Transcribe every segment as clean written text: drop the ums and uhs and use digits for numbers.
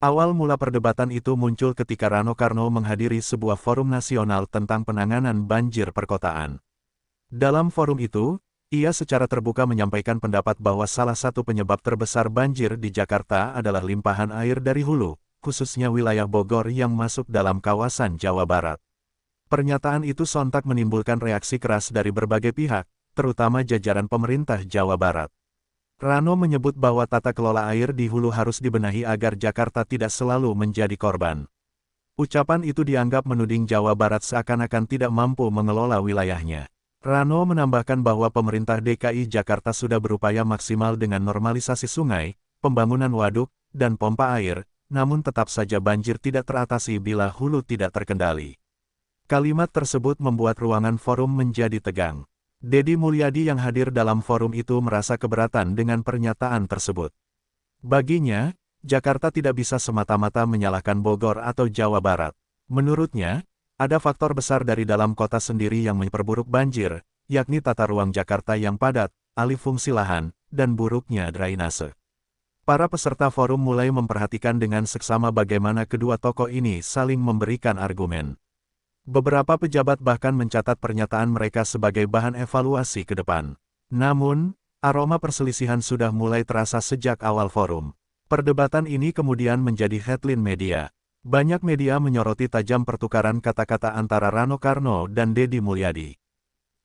Awal mula perdebatan itu muncul ketika Rano Karno menghadiri sebuah forum nasional tentang penanganan banjir perkotaan. Dalam forum itu, ia secara terbuka menyampaikan pendapat bahwa salah satu penyebab terbesar banjir di Jakarta adalah limpahan air dari hulu, khususnya wilayah Bogor yang masuk dalam kawasan Jawa Barat. Pernyataan itu sontak menimbulkan reaksi keras dari berbagai pihak, terutama jajaran pemerintah Jawa Barat. Rano menyebut bahwa tata kelola air di hulu harus dibenahi agar Jakarta tidak selalu menjadi korban. Ucapan itu dianggap menuding Jawa Barat seakan-akan tidak mampu mengelola wilayahnya. Rano menambahkan bahwa pemerintah DKI Jakarta sudah berupaya maksimal dengan normalisasi sungai, pembangunan waduk, dan pompa air, namun tetap saja banjir tidak teratasi bila hulu tidak terkendali. Kalimat tersebut membuat ruangan forum menjadi tegang. Deddy Mulyadi yang hadir dalam forum itu merasa keberatan dengan pernyataan tersebut. Baginya, Jakarta tidak bisa semata-mata menyalahkan Bogor atau Jawa Barat. Menurutnya, ada faktor besar dari dalam kota sendiri yang memperburuk banjir, yakni tata ruang Jakarta yang padat, alih fungsi lahan, dan buruknya drainase. Para peserta forum mulai memperhatikan dengan seksama bagaimana kedua tokoh ini saling memberikan argumen. Beberapa pejabat bahkan mencatat pernyataan mereka sebagai bahan evaluasi ke depan. Namun, aroma perselisihan sudah mulai terasa sejak awal forum. Perdebatan ini kemudian menjadi headline media. Banyak media menyoroti tajam pertukaran kata-kata antara Rano Karno dan Deddy Mulyadi.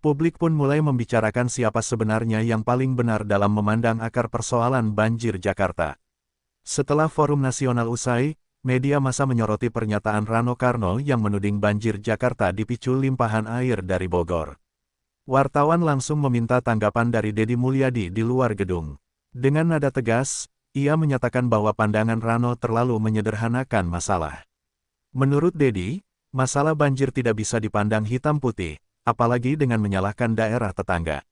Publik pun mulai membicarakan siapa sebenarnya yang paling benar dalam memandang akar persoalan banjir Jakarta. Setelah forum nasional usai, media massa menyoroti pernyataan Rano Karno yang menuding banjir Jakarta dipicu limpahan air dari Bogor. Wartawan langsung meminta tanggapan dari Deddy Mulyadi di luar gedung. Dengan nada tegas, ia menyatakan bahwa pandangan Rano terlalu menyederhanakan masalah. Menurut Deddy, masalah banjir tidak bisa dipandang hitam putih, apalagi dengan menyalahkan daerah tetangga.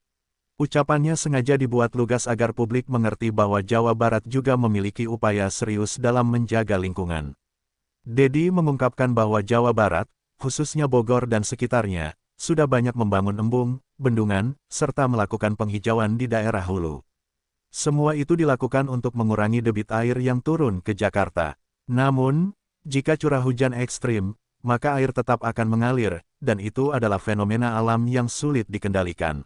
Ucapannya sengaja dibuat lugas agar publik mengerti bahwa Jawa Barat juga memiliki upaya serius dalam menjaga lingkungan. Deddy mengungkapkan bahwa Jawa Barat, khususnya Bogor dan sekitarnya, sudah banyak membangun embung, bendungan, serta melakukan penghijauan di daerah hulu. Semua itu dilakukan untuk mengurangi debit air yang turun ke Jakarta. Namun, jika curah hujan ekstrim, maka air tetap akan mengalir, dan itu adalah fenomena alam yang sulit dikendalikan.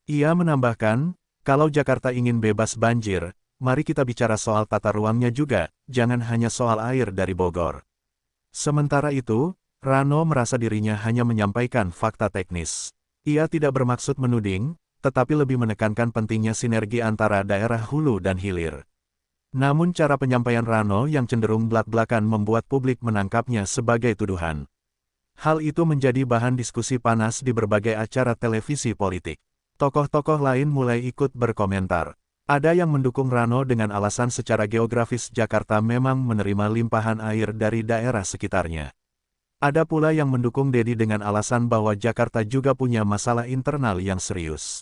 Ia menambahkan, kalau Jakarta ingin bebas banjir, mari kita bicara soal tata ruangnya juga, jangan hanya soal air dari Bogor. Sementara itu, Rano merasa dirinya hanya menyampaikan fakta teknis. Ia tidak bermaksud menuding, tetapi lebih menekankan pentingnya sinergi antara daerah hulu dan hilir. Namun cara penyampaian Rano yang cenderung blak-blakan membuat publik menangkapnya sebagai tuduhan. Hal itu menjadi bahan diskusi panas di berbagai acara televisi politik. Tokoh-tokoh lain mulai ikut berkomentar. Ada yang mendukung Rano dengan alasan secara geografis Jakarta memang menerima limpahan air dari daerah sekitarnya. Ada pula yang mendukung Deddy dengan alasan bahwa Jakarta juga punya masalah internal yang serius.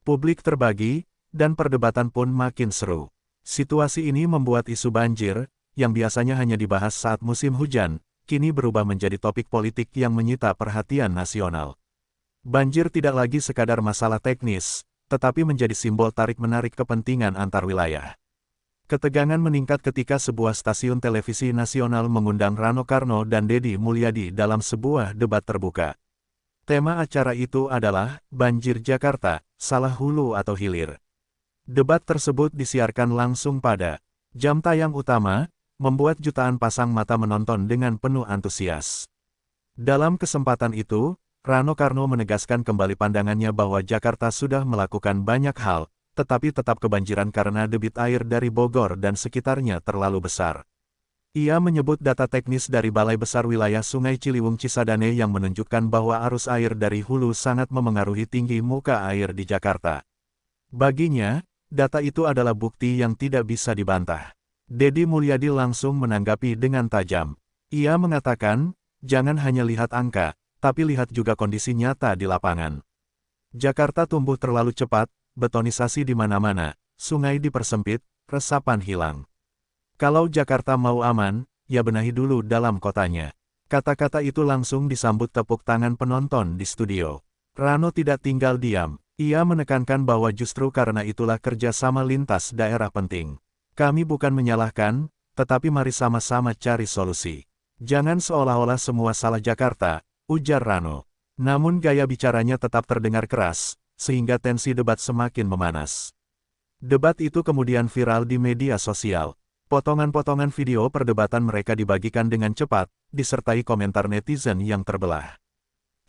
Publik terbagi, dan perdebatan pun makin seru. Situasi ini membuat isu banjir, yang biasanya hanya dibahas saat musim hujan, kini berubah menjadi topik politik yang menyita perhatian nasional. Banjir tidak lagi sekadar masalah teknis, tetapi menjadi simbol tarik-menarik kepentingan antar wilayah. Ketegangan meningkat ketika sebuah stasiun televisi nasional mengundang Rano Karno dan Deddy Mulyadi dalam sebuah debat terbuka. Tema acara itu adalah, Banjir Jakarta, Salah Hulu atau Hilir. Debat tersebut disiarkan langsung pada jam tayang utama, membuat jutaan pasang mata menonton dengan penuh antusias. Dalam kesempatan itu, Rano Karno menegaskan kembali pandangannya bahwa Jakarta sudah melakukan banyak hal, tetapi tetap kebanjiran karena debit air dari Bogor dan sekitarnya terlalu besar. Ia menyebut data teknis dari Balai Besar Wilayah Sungai Ciliwung Cisadane yang menunjukkan bahwa arus air dari hulu sangat memengaruhi tinggi muka air di Jakarta. Baginya, data itu adalah bukti yang tidak bisa dibantah. Deddy Mulyadi langsung menanggapi dengan tajam. Ia mengatakan, jangan hanya lihat angka, tapi lihat juga kondisi nyata di lapangan. Jakarta tumbuh terlalu cepat, betonisasi di mana-mana, sungai dipersempit, resapan hilang. Kalau Jakarta mau aman, ya benahi dulu dalam kotanya. Kata-kata itu langsung disambut tepuk tangan penonton di studio. Rano tidak tinggal diam. Ia menekankan bahwa justru karena itulah kerjasama lintas daerah penting. Kami bukan menyalahkan, tetapi mari sama-sama cari solusi. Jangan seolah-olah semua salah Jakarta, ujar Rano. Namun gaya bicaranya tetap terdengar keras, sehingga tensi debat semakin memanas. Debat itu kemudian viral di media sosial. Potongan-potongan video perdebatan mereka dibagikan dengan cepat, disertai komentar netizen yang terbelah.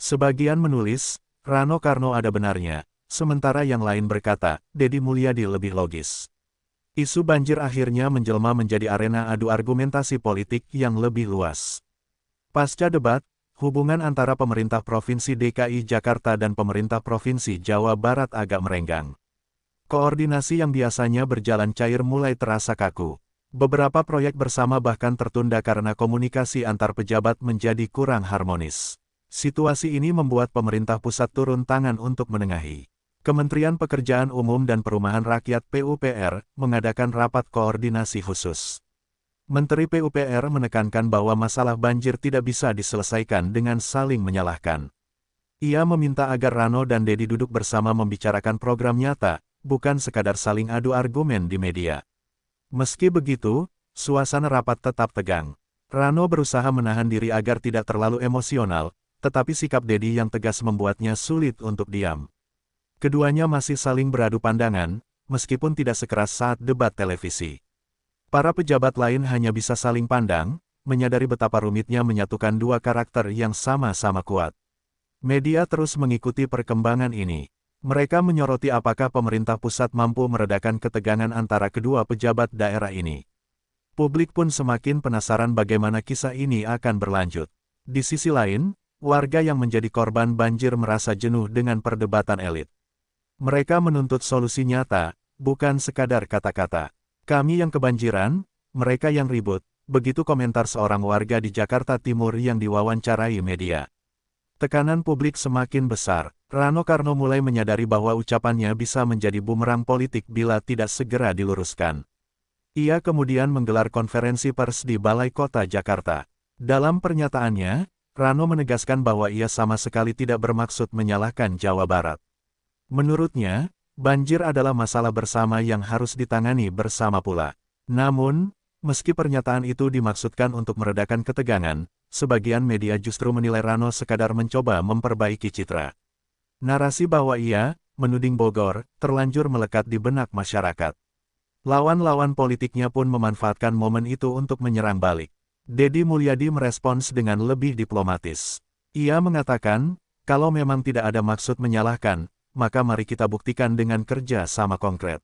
Sebagian menulis, Rano Karno ada benarnya, sementara yang lain berkata, Deddy Mulyadi lebih logis. Isu banjir akhirnya menjelma menjadi arena adu argumentasi politik yang lebih luas. Pasca debat, hubungan antara pemerintah Provinsi DKI Jakarta dan pemerintah Provinsi Jawa Barat agak merenggang. Koordinasi yang biasanya berjalan cair mulai terasa kaku. Beberapa proyek bersama bahkan tertunda karena komunikasi antar pejabat menjadi kurang harmonis. Situasi ini membuat pemerintah pusat turun tangan untuk menengahi. Kementerian Pekerjaan Umum dan Perumahan Rakyat (PUPR) mengadakan rapat koordinasi khusus. Menteri PUPR menekankan bahwa masalah banjir tidak bisa diselesaikan dengan saling menyalahkan. Ia meminta agar Rano dan Deddy duduk bersama membicarakan program nyata, bukan sekadar saling adu argumen di media. Meski begitu, suasana rapat tetap tegang. Rano berusaha menahan diri agar tidak terlalu emosional, tetapi sikap Deddy yang tegas membuatnya sulit untuk diam. Keduanya masih saling beradu pandangan, meskipun tidak sekeras saat debat televisi. Para pejabat lain hanya bisa saling pandang, menyadari betapa rumitnya menyatukan dua karakter yang sama-sama kuat. Media terus mengikuti perkembangan ini. Mereka menyoroti apakah pemerintah pusat mampu meredakan ketegangan antara kedua pejabat daerah ini. Publik pun semakin penasaran bagaimana kisah ini akan berlanjut. Di sisi lain, warga yang menjadi korban banjir merasa jenuh dengan perdebatan elit. Mereka menuntut solusi nyata, bukan sekadar kata-kata. Kami yang kebanjiran, mereka yang ribut, begitu komentar seorang warga di Jakarta Timur yang diwawancarai media. Tekanan publik semakin besar. Rano Karno mulai menyadari bahwa ucapannya bisa menjadi bumerang politik bila tidak segera diluruskan. Ia kemudian menggelar konferensi pers di Balai Kota Jakarta. Dalam pernyataannya, Rano menegaskan bahwa ia sama sekali tidak bermaksud menyalahkan Jawa Barat. Menurutnya, banjir adalah masalah bersama yang harus ditangani bersama pula. Namun, meski pernyataan itu dimaksudkan untuk meredakan ketegangan, sebagian media justru menilai Rano sekadar mencoba memperbaiki citra. Narasi bahwa ia, menuding Bogor, terlanjur melekat di benak masyarakat. Lawan-lawan politiknya pun memanfaatkan momen itu untuk menyerang balik. Deddy Mulyadi merespons dengan lebih diplomatis. Ia mengatakan, kalau memang tidak ada maksud menyalahkan, maka mari kita buktikan dengan kerja sama konkret.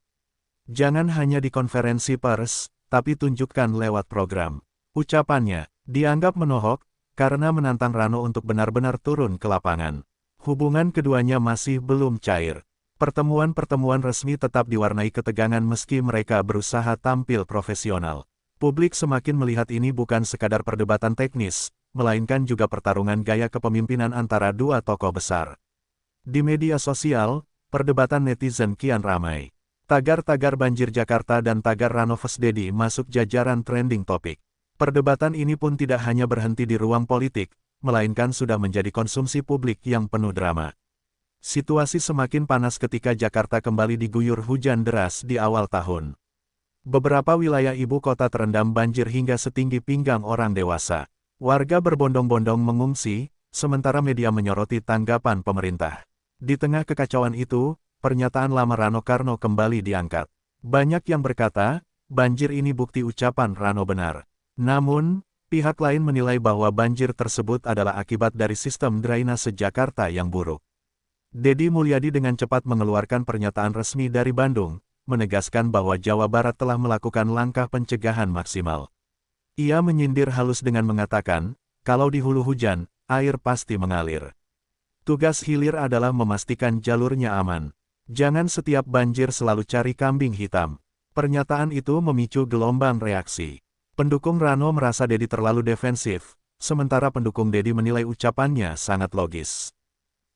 Jangan hanya di konferensi pers, tapi tunjukkan lewat program. Ucapannya dianggap menohok, karena menantang Rano untuk benar-benar turun ke lapangan. Hubungan keduanya masih belum cair. Pertemuan-pertemuan resmi tetap diwarnai ketegangan meski mereka berusaha tampil profesional. Publik semakin melihat ini bukan sekadar perdebatan teknis, melainkan juga pertarungan gaya kepemimpinan antara dua tokoh besar. Di media sosial, perdebatan netizen kian ramai. Tagar-tagar banjir Jakarta dan tagar Rano vs Deddy masuk jajaran trending topik. Perdebatan ini pun tidak hanya berhenti di ruang politik, melainkan sudah menjadi konsumsi publik yang penuh drama. Situasi semakin panas ketika Jakarta kembali diguyur hujan deras di awal tahun. Beberapa wilayah ibu kota terendam banjir hingga setinggi pinggang orang dewasa. Warga berbondong-bondong mengungsi, sementara media menyoroti tanggapan pemerintah. Di tengah kekacauan itu, pernyataan lama Rano Karno kembali diangkat. Banyak yang berkata, banjir ini bukti ucapan Rano benar. Namun, pihak lain menilai bahwa banjir tersebut adalah akibat dari sistem drainase Jakarta yang buruk. Deddy Mulyadi dengan cepat mengeluarkan pernyataan resmi dari Bandung, menegaskan bahwa Jawa Barat telah melakukan langkah pencegahan maksimal. Ia menyindir halus dengan mengatakan, kalau di hulu hujan, air pasti mengalir. Tugas hilir adalah memastikan jalurnya aman. Jangan setiap banjir selalu cari kambing hitam. Pernyataan itu memicu gelombang reaksi. Pendukung Rano merasa Deddy terlalu defensif, sementara pendukung Deddy menilai ucapannya sangat logis.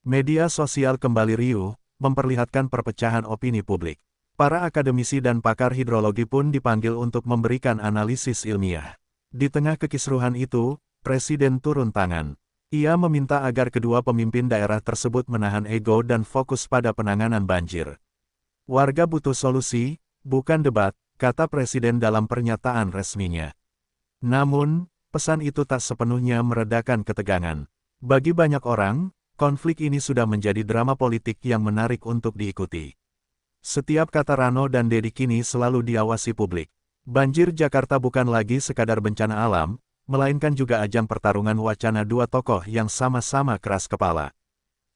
Media sosial kembali riuh, memperlihatkan perpecahan opini publik. Para akademisi dan pakar hidrologi pun dipanggil untuk memberikan analisis ilmiah. Di tengah kekisruhan itu, Presiden turun tangan. Ia meminta agar kedua pemimpin daerah tersebut menahan ego dan fokus pada penanganan banjir. Warga butuh solusi, bukan debat, kata Presiden dalam pernyataan resminya. Namun, pesan itu tak sepenuhnya meredakan ketegangan. Bagi banyak orang, konflik ini sudah menjadi drama politik yang menarik untuk diikuti. Setiap kata Rano dan Dedi kini selalu diawasi publik. Banjir Jakarta bukan lagi sekadar bencana alam, melainkan juga ajang pertarungan wacana dua tokoh yang sama-sama keras kepala.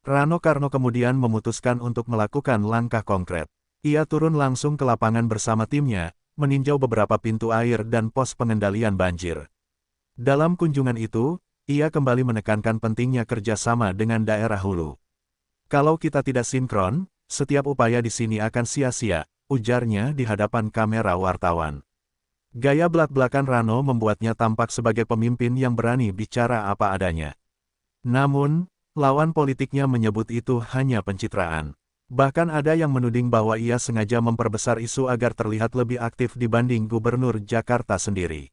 Rano Karno kemudian memutuskan untuk melakukan langkah konkret. Ia turun langsung ke lapangan bersama timnya, meninjau beberapa pintu air dan pos pengendalian banjir. Dalam kunjungan itu, ia kembali menekankan pentingnya kerjasama dengan daerah hulu. Kalau kita tidak sinkron, setiap upaya di sini akan sia-sia, ujarnya di hadapan kamera wartawan. Gaya belak-belakan Rano membuatnya tampak sebagai pemimpin yang berani bicara apa adanya. Namun, lawan politiknya menyebut itu hanya pencitraan. Bahkan ada yang menuding bahwa ia sengaja memperbesar isu agar terlihat lebih aktif dibanding Gubernur Jakarta sendiri.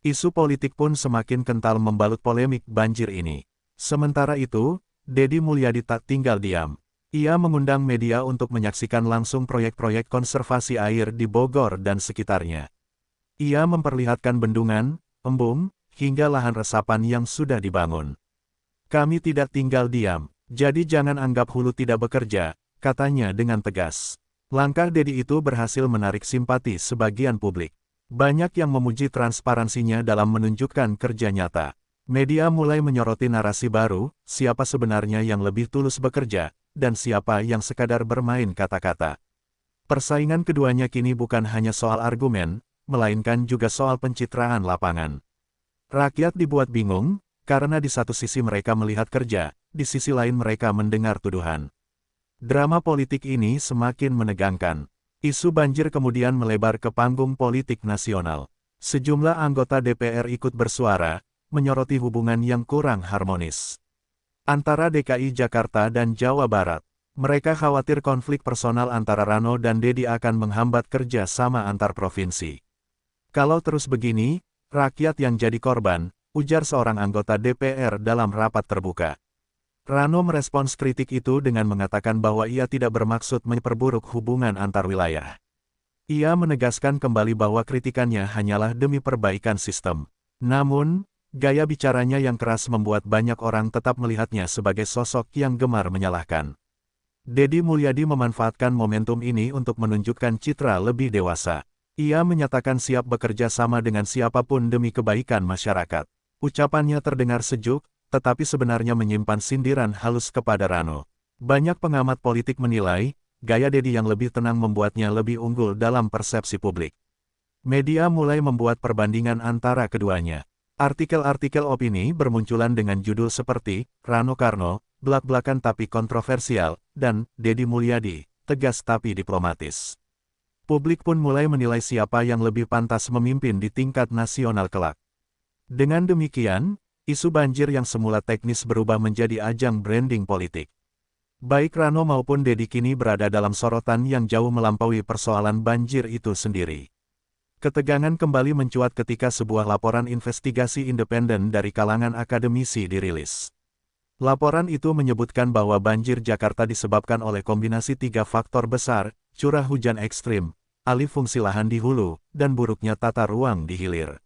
Isu politik pun semakin kental membalut polemik banjir ini. Sementara itu, Dedi Mulyadi tak tinggal diam. Ia mengundang media untuk menyaksikan langsung proyek-proyek konservasi air di Bogor dan sekitarnya. Ia memperlihatkan bendungan, embung, hingga lahan resapan yang sudah dibangun. Kami tidak tinggal diam, jadi jangan anggap hulu tidak bekerja, katanya dengan tegas. Langkah Dedi itu berhasil menarik simpati sebagian publik. Banyak yang memuji transparansinya dalam menunjukkan kerja nyata. Media mulai menyoroti narasi baru, siapa sebenarnya yang lebih tulus bekerja, dan siapa yang sekadar bermain kata-kata. Persaingan keduanya kini bukan hanya soal argumen, melainkan juga soal pencitraan lapangan. Rakyat dibuat bingung, karena di satu sisi mereka melihat kerja, di sisi lain mereka mendengar tuduhan. Drama politik ini semakin menegangkan. Isu banjir kemudian melebar ke panggung politik nasional. Sejumlah anggota DPR ikut bersuara, menyoroti hubungan yang kurang harmonis antara DKI Jakarta dan Jawa Barat. Mereka khawatir konflik personal antara Rano dan Dedi akan menghambat kerja sama antar provinsi. Kalau terus begini, rakyat yang jadi korban, ujar seorang anggota DPR dalam rapat terbuka. Rano merespons kritik itu dengan mengatakan bahwa ia tidak bermaksud memperburuk hubungan antar wilayah. Ia menegaskan kembali bahwa kritikannya hanyalah demi perbaikan sistem. Namun, gaya bicaranya yang keras membuat banyak orang tetap melihatnya sebagai sosok yang gemar menyalahkan. Dedi Mulyadi memanfaatkan momentum ini untuk menunjukkan citra lebih dewasa. Ia menyatakan siap bekerja sama dengan siapapun demi kebaikan masyarakat. Ucapannya terdengar sejuk, tetapi sebenarnya menyimpan sindiran halus kepada Rano. Banyak pengamat politik menilai, gaya Dedi yang lebih tenang membuatnya lebih unggul dalam persepsi publik. Media mulai membuat perbandingan antara keduanya. Artikel-artikel opini bermunculan dengan judul seperti, Rano Karno, belak-belakan tapi kontroversial, dan Dedi Mulyadi, tegas tapi diplomatis. Publik pun mulai menilai siapa yang lebih pantas memimpin di tingkat nasional kelak. Dengan demikian, isu banjir yang semula teknis berubah menjadi ajang branding politik. Baik Rano maupun Dedi kini berada dalam sorotan yang jauh melampaui persoalan banjir itu sendiri. Ketegangan kembali mencuat ketika sebuah laporan investigasi independen dari kalangan akademisi dirilis. Laporan itu menyebutkan bahwa banjir Jakarta disebabkan oleh kombinasi 3 faktor besar, curah hujan ekstrim, alih fungsi lahan di hulu, dan buruknya tata ruang di hilir.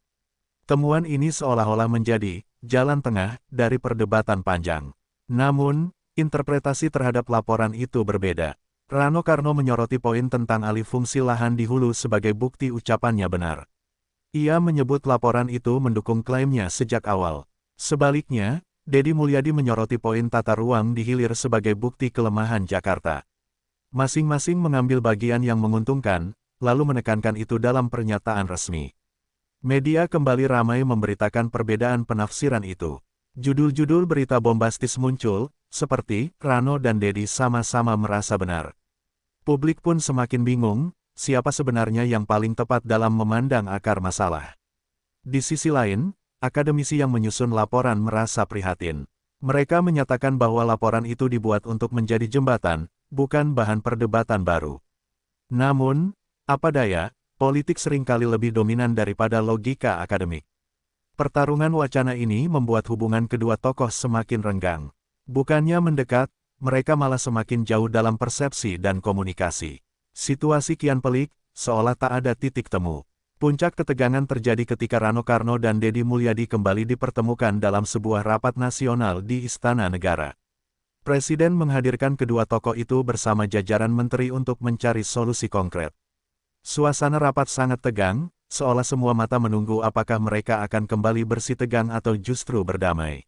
Temuan ini seolah-olah menjadi jalan tengah dari perdebatan panjang. Namun, interpretasi terhadap laporan itu berbeda. Rano Karno menyoroti poin tentang alih fungsi lahan di hulu sebagai bukti ucapannya benar. Ia menyebut laporan itu mendukung klaimnya sejak awal. Sebaliknya, Dedi Mulyadi menyoroti poin tata ruang di hilir sebagai bukti kelemahan Jakarta. Masing-masing mengambil bagian yang menguntungkan, lalu menekankan itu dalam pernyataan resmi. Media kembali ramai memberitakan perbedaan penafsiran itu. Judul-judul berita bombastis muncul, seperti, Rano dan Dedi sama-sama merasa benar. Publik pun semakin bingung, siapa sebenarnya yang paling tepat dalam memandang akar masalah. Di sisi lain, akademisi yang menyusun laporan merasa prihatin. Mereka menyatakan bahwa laporan itu dibuat untuk menjadi jembatan, bukan bahan perdebatan baru. Namun, apa daya, politik seringkali lebih dominan daripada logika akademik. Pertarungan wacana ini membuat hubungan kedua tokoh semakin renggang. Bukannya mendekat, mereka malah semakin jauh dalam persepsi dan komunikasi. Situasi kian pelik, seolah tak ada titik temu. Puncak ketegangan terjadi ketika Rano Karno dan Deddy Mulyadi kembali dipertemukan dalam sebuah rapat nasional di Istana Negara. Presiden menghadirkan kedua tokoh itu bersama jajaran menteri untuk mencari solusi konkret. Suasana rapat sangat tegang, seolah semua mata menunggu apakah mereka akan kembali bersitegang atau justru berdamai.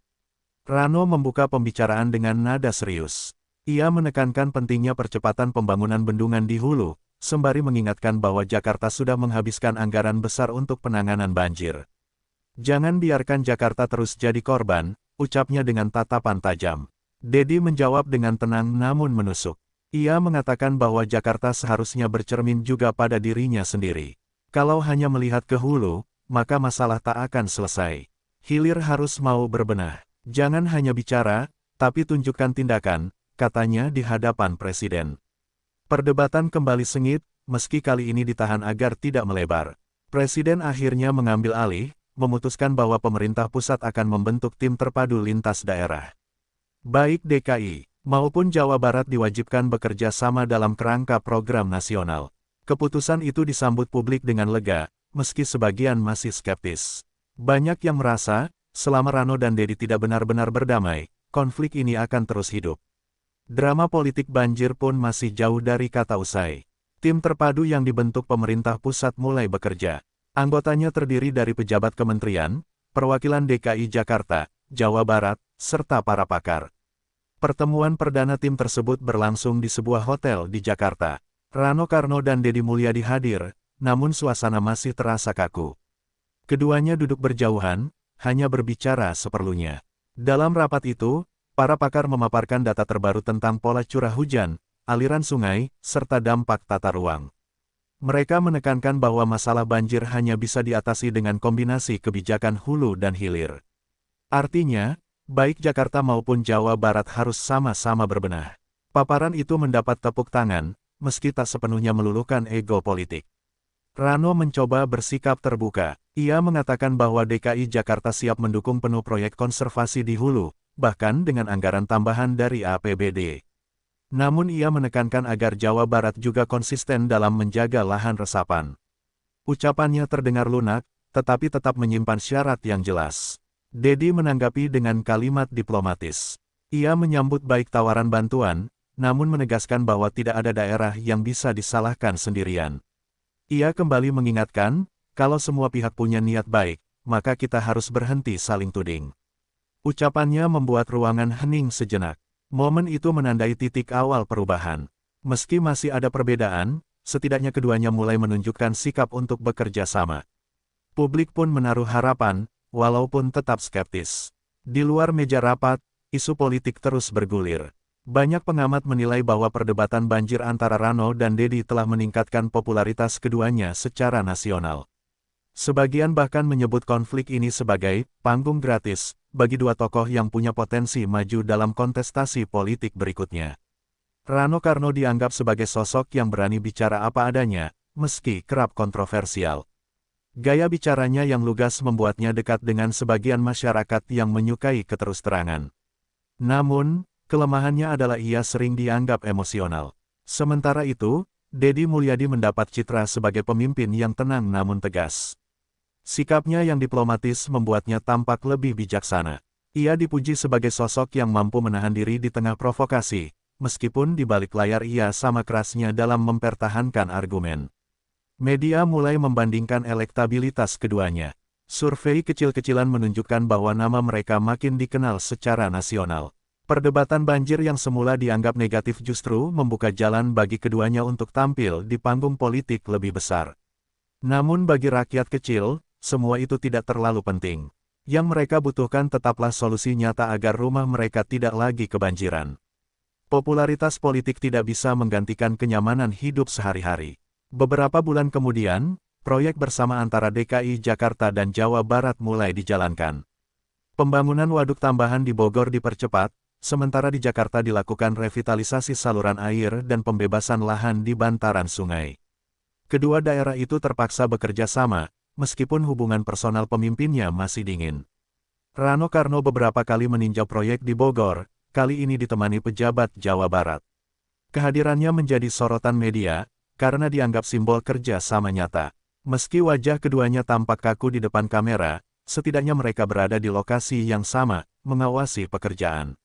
Rano membuka pembicaraan dengan nada serius. Ia menekankan pentingnya percepatan pembangunan bendungan di hulu, sembari mengingatkan bahwa Jakarta sudah menghabiskan anggaran besar untuk penanganan banjir. Jangan biarkan Jakarta terus jadi korban, ucapnya dengan tatapan tajam. Deddy menjawab dengan tenang namun menusuk. Ia mengatakan bahwa Jakarta seharusnya bercermin juga pada dirinya sendiri. Kalau hanya melihat ke hulu, maka masalah tak akan selesai. Hilir harus mau berbenah. Jangan hanya bicara, tapi tunjukkan tindakan, katanya di hadapan Presiden. Perdebatan kembali sengit, meski kali ini ditahan agar tidak melebar. Presiden akhirnya mengambil alih, memutuskan bahwa pemerintah pusat akan membentuk tim terpadu lintas daerah. Baik DKI maupun Jawa Barat diwajibkan bekerja sama dalam kerangka program nasional. Keputusan itu disambut publik dengan lega, meski sebagian masih skeptis. Banyak yang merasa, selama Rano dan Deddy tidak benar-benar berdamai, konflik ini akan terus hidup. Drama politik banjir pun masih jauh dari kata usai. Tim terpadu yang dibentuk pemerintah pusat mulai bekerja. Anggotanya terdiri dari pejabat kementerian, perwakilan DKI Jakarta, Jawa Barat, serta para pakar. Pertemuan perdana tim tersebut berlangsung di sebuah hotel di Jakarta. Rano Karno dan Deddy Mulyadi hadir, namun suasana masih terasa kaku. Keduanya duduk berjauhan, hanya berbicara seperlunya. Dalam rapat itu, para pakar memaparkan data terbaru tentang pola curah hujan, aliran sungai, serta dampak tata ruang. Mereka menekankan bahwa masalah banjir hanya bisa diatasi dengan kombinasi kebijakan hulu dan hilir. Artinya, baik Jakarta maupun Jawa Barat harus sama-sama berbenah. Paparan itu mendapat tepuk tangan, meski tak sepenuhnya meluluhkan ego politik. Rano mencoba bersikap terbuka. Ia mengatakan bahwa DKI Jakarta siap mendukung penuh proyek konservasi di hulu, bahkan dengan anggaran tambahan dari APBD. Namun ia menekankan agar Jawa Barat juga konsisten dalam menjaga lahan resapan. Ucapannya terdengar lunak, tetapi tetap menyimpan syarat yang jelas. Deddy menanggapi dengan kalimat diplomatis. Ia menyambut baik tawaran bantuan, namun menegaskan bahwa tidak ada daerah yang bisa disalahkan sendirian. Ia kembali mengingatkan, kalau semua pihak punya niat baik, maka kita harus berhenti saling tuding. Ucapannya membuat ruangan hening sejenak. Momen itu menandai titik awal perubahan. Meski masih ada perbedaan, setidaknya keduanya mulai menunjukkan sikap untuk bekerja sama. Publik pun menaruh harapan, walaupun tetap skeptis. Di luar meja rapat, isu politik terus bergulir. Banyak pengamat menilai bahwa perdebatan banjir antara Rano dan Deddy telah meningkatkan popularitas keduanya secara nasional. Sebagian bahkan menyebut konflik ini sebagai panggung gratis bagi dua tokoh yang punya potensi maju dalam kontestasi politik berikutnya. Rano Karno dianggap sebagai sosok yang berani bicara apa adanya, meski kerap kontroversial. Gaya bicaranya yang lugas membuatnya dekat dengan sebagian masyarakat yang menyukai keterus-terangan. Namun, kelemahannya adalah ia sering dianggap emosional. Sementara itu, Deddy Mulyadi mendapat citra sebagai pemimpin yang tenang namun tegas. Sikapnya yang diplomatis membuatnya tampak lebih bijaksana. Ia dipuji sebagai sosok yang mampu menahan diri di tengah provokasi, meskipun di balik layar ia sama kerasnya dalam mempertahankan argumen. Media mulai membandingkan elektabilitas keduanya. Survei kecil-kecilan menunjukkan bahwa nama mereka makin dikenal secara nasional. Perdebatan banjir yang semula dianggap negatif justru membuka jalan bagi keduanya untuk tampil di panggung politik lebih besar. Namun bagi rakyat kecil, semua itu tidak terlalu penting. Yang mereka butuhkan tetaplah solusi nyata agar rumah mereka tidak lagi kebanjiran. Popularitas politik tidak bisa menggantikan kenyamanan hidup sehari-hari. Beberapa bulan kemudian, proyek bersama antara DKI Jakarta dan Jawa Barat mulai dijalankan. Pembangunan waduk tambahan di Bogor dipercepat, sementara di Jakarta dilakukan revitalisasi saluran air dan pembebasan lahan di bantaran sungai. Kedua daerah itu terpaksa bekerja sama, meskipun hubungan personal pemimpinnya masih dingin. Rano Karno beberapa kali meninjau proyek di Bogor, kali ini ditemani pejabat Jawa Barat. Kehadirannya menjadi sorotan media, karena dianggap simbol kerja sama nyata. Meski wajah keduanya tampak kaku di depan kamera, setidaknya mereka berada di lokasi yang sama, mengawasi pekerjaan.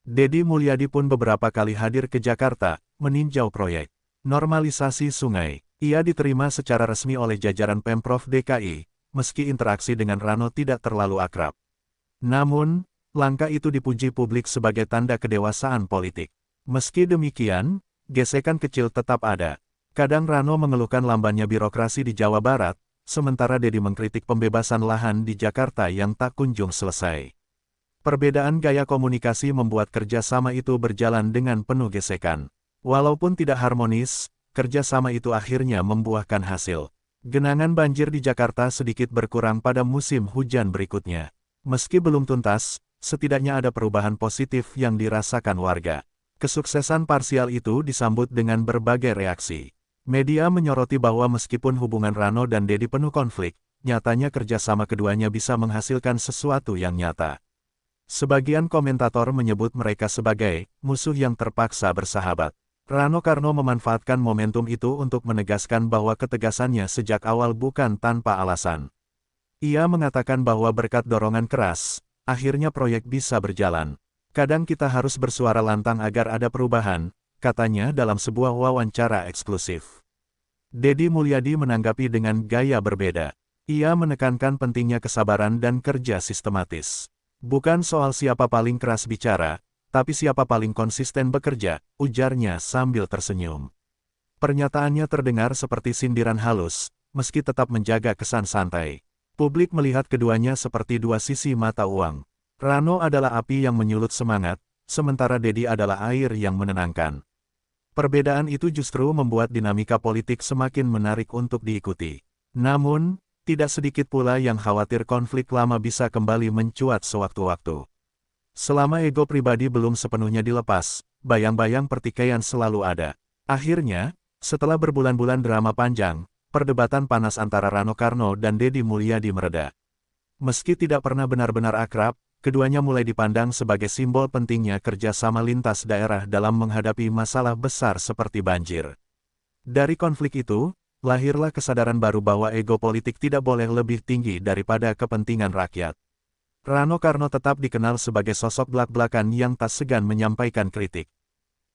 Deddy Mulyadi pun beberapa kali hadir ke Jakarta, meninjau proyek normalisasi sungai. Ia diterima secara resmi oleh jajaran Pemprov DKI, meski interaksi dengan Rano tidak terlalu akrab. Namun, langkah itu dipuji publik sebagai tanda kedewasaan politik. Meski demikian, gesekan kecil tetap ada. Kadang Rano mengeluhkan lambannya birokrasi di Jawa Barat, sementara Deddy mengkritik pembebasan lahan di Jakarta yang tak kunjung selesai. Perbedaan gaya komunikasi membuat kerjasama itu berjalan dengan penuh gesekan. Walaupun tidak harmonis, kerjasama itu akhirnya membuahkan hasil. Genangan banjir di Jakarta sedikit berkurang pada musim hujan berikutnya. Meski belum tuntas, setidaknya ada perubahan positif yang dirasakan warga. Kesuksesan parsial itu disambut dengan berbagai reaksi. Media menyoroti bahwa meskipun hubungan Rano dan Deddy penuh konflik, nyatanya kerjasama keduanya bisa menghasilkan sesuatu yang nyata. Sebagian komentator menyebut mereka sebagai musuh yang terpaksa bersahabat. Rano Karno memanfaatkan momentum itu untuk menegaskan bahwa ketegasannya sejak awal bukan tanpa alasan. Ia mengatakan bahwa berkat dorongan keras, akhirnya proyek bisa berjalan. Kadang kita harus bersuara lantang agar ada perubahan, katanya dalam sebuah wawancara eksklusif. Deddy Mulyadi menanggapi dengan gaya berbeda. Ia menekankan pentingnya kesabaran dan kerja sistematis. Bukan soal siapa paling keras bicara, tapi siapa paling konsisten bekerja, ujarnya sambil tersenyum. Pernyataannya terdengar seperti sindiran halus, meski tetap menjaga kesan santai. Publik melihat keduanya seperti dua sisi mata uang. Rano adalah api yang menyulut semangat, sementara Deddy adalah air yang menenangkan. Perbedaan itu justru membuat dinamika politik semakin menarik untuk diikuti. Namun, tidak sedikit pula yang khawatir konflik lama bisa kembali mencuat sewaktu-waktu. Selama ego pribadi belum sepenuhnya dilepas, bayang-bayang pertikaian selalu ada. Akhirnya, setelah berbulan-bulan drama panjang, perdebatan panas antara Rano Karno dan Deddy Mulyadi mereda. Meski tidak pernah benar-benar akrab, keduanya mulai dipandang sebagai simbol pentingnya kerjasama lintas daerah dalam menghadapi masalah besar seperti banjir. Dari konflik itu, lahirlah kesadaran baru bahwa ego politik tidak boleh lebih tinggi daripada kepentingan rakyat. Rano Karno tetap dikenal sebagai sosok belak-belakan yang tak segan menyampaikan kritik.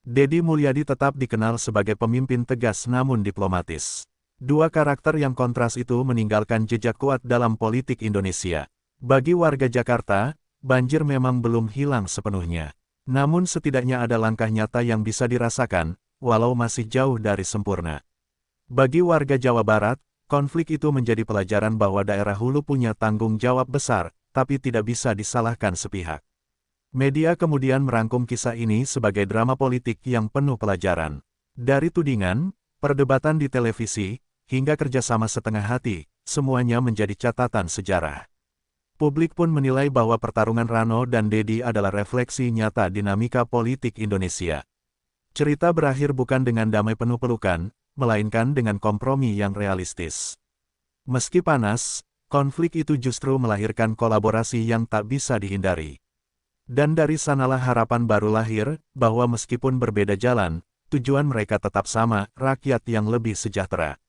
Deddy Mulyadi tetap dikenal sebagai pemimpin tegas namun diplomatis. Dua karakter yang kontras itu meninggalkan jejak kuat dalam politik Indonesia. Bagi warga Jakarta, banjir memang belum hilang sepenuhnya. Namun setidaknya ada langkah nyata yang bisa dirasakan, walau masih jauh dari sempurna. Bagi warga Jawa Barat, konflik itu menjadi pelajaran bahwa daerah hulu punya tanggung jawab besar, tapi tidak bisa disalahkan sepihak. Media kemudian merangkum kisah ini sebagai drama politik yang penuh pelajaran. Dari tudingan, perdebatan di televisi, hingga kerjasama setengah hati, semuanya menjadi catatan sejarah. Publik pun menilai bahwa pertarungan Rano dan Deddy adalah refleksi nyata dinamika politik Indonesia. Cerita berakhir bukan dengan damai penuh pelukan, melainkan dengan kompromi yang realistis. Meski panas, konflik itu justru melahirkan kolaborasi yang tak bisa dihindari. Dan dari sanalah harapan baru lahir, bahwa meskipun berbeda jalan, tujuan mereka tetap sama, rakyat yang lebih sejahtera.